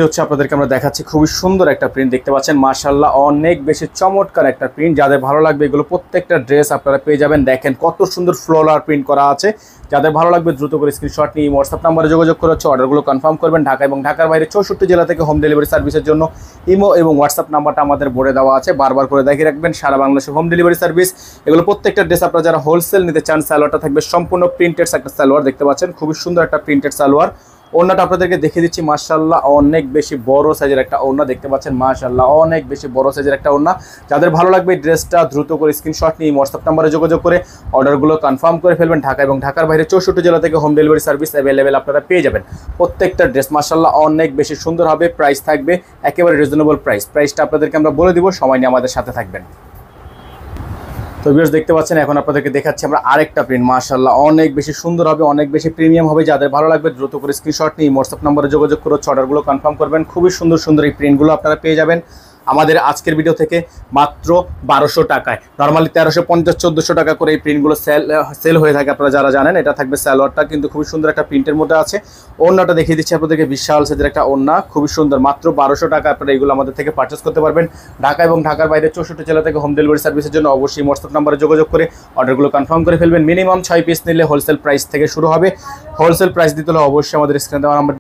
হচ্ছে আপনাদেরকে আমরা দেখাচ্ছি খুবই সুন্দর একটা প্রিন্ট দেখতে পাচ্ছেন মাশাআল্লাহ অনেক বেশি চমৎকার একটা প্রিন্ট। যাদের ভালো লাগবে এগুলো প্রত্যেকটা ড্রেস আপনারা পেয়ে যাবেন। দেখেন কত সুন্দর ফ্লোরাল প্রিন্ট করা আছে। যাদের ভালো লাগবে দ্রুত করে স্ক্রিনশট নিয়ে হোয়াটসঅ্যাপ নাম্বারে যোগাযোগ করে হচ্ছে অর্ডারগুলো কনফার্ম করবেন। ঢাকা এবং ঢাকার বাইরে 64 জেলা থেকে হোম ডেলিভারি সার্ভিসের জন্য ইমো এবং হোয়াটসঅ্যাপ নাম্বারটা আমাদের বোর্ডে দেওয়া আছে, বারবার করে দেখিয়ে রাখবেন। সারা বাংলাদেশে হোম ডেলিভারি সার্ভিস। এগুলো প্রত্যেকটা ড্রেস আপনারা যারা হোলসেল নিতে চান, সালোয়ারটা থাকবে সম্পূর্ণ প্রিন্টেড একটা সালোয়ার দেখতে পাচ্ছেন, খুবই সুন্দর একটা প্রিন্টেড সালোয়ার। ওড়নাটা আপনাদেরকে দেখিয়ে দিচ্ছি মাশাআল্লাহ অনেক বেশি বড় সাইজের একটা ওড়না দেখতে পাচ্ছেন, মাশাআল্লাহ অনেক বেশি বড় সাইজের একটা ওড়না। যাদের ভালো লাগবে এই ড্রেসটা দ্রুত করে স্ক্রিনশট নিয়ে হোয়াটসঅ্যাপ নাম্বারে যোগাযোগ করে অর্ডারগুলো কনফার্ম করে ফেলবেন। ঢাকা এবং ঢাকার বাইরে 64 জেলা থেকে হোম ডেলিভারি সার্ভিস অ্যাভেলেবেল আপনারা পেয়ে যাবেন। প্রত্যেকটা ড্রেস মাশাআল্লাহ অনেক বেশি সুন্দর হবে। প্রাইস থাকবে একেবারে রিজনেবল প্রাইসটা আপনাদেরকে আমরা বলে দিব, সময় নিয়ে আমাদের সাথে থাকবেন। তো ভিউয়ার্স দেখতে পাচ্ছেন এখন আপনাদেরকে দেখাচ্ছি আমরা আরেকটা প্রিন্ট, মাশাআল্লাহ অনেক বেশি সুন্দর হবে, অনেক বেশি প্রিমিয়াম হবে। যাদের ভালো লাগবে দ্রুত করে স্ক্রিনশট নিয়ে হোয়াটসঅ্যাপ নম্বরে যোগাযোগ করে অর্ডারগুলো কনফার্ম করবেন। খুবই সুন্দর সুন্দর এই প্রিন্টগুলো আপনারা পেয়ে যাবেন আমাদের আজকের ভিডিও থেকে মাত্র 1200 টাকায়। নর্মালি 1350-1400 টাকা করে এই প্রিন্টগুলো সেল হয়ে থাকে, আপনারা যারা জানেন। এটা থাকবে সালোয়ারটা কিন্তু খুবই সুন্দর একটা প্রিন্টের মধ্যে আছে। ওড়নাটা দেখিয়ে দিচ্ছি আপনাদেরকে, বিশাল সাইজের একটা ওড়না, খুবই সুন্দর। মাত্র 1200 টাকা আপনারা এগুলো আমাদের থেকে পারচেস করতে পারবেন। ঢাকা এবং ঢাকার বাইরে 64 জেলা থেকে হোম ডেলিভারি সার্ভিসের জন্য অবশ্যই হোয়াটসঅ্যাপ নাম্বারে যোগাযোগ করে অর্ডারগুলো কনফার্ম করে ফেলবেন। মিনিমাম 6 পিস নিলে হোলসেল প্রাইস থেকে শুরু হবে। হোলসেল প্রাইস দিতে হলে অবশ্যই আমাদের স্ক্রিনে দেওয়া নাম্বার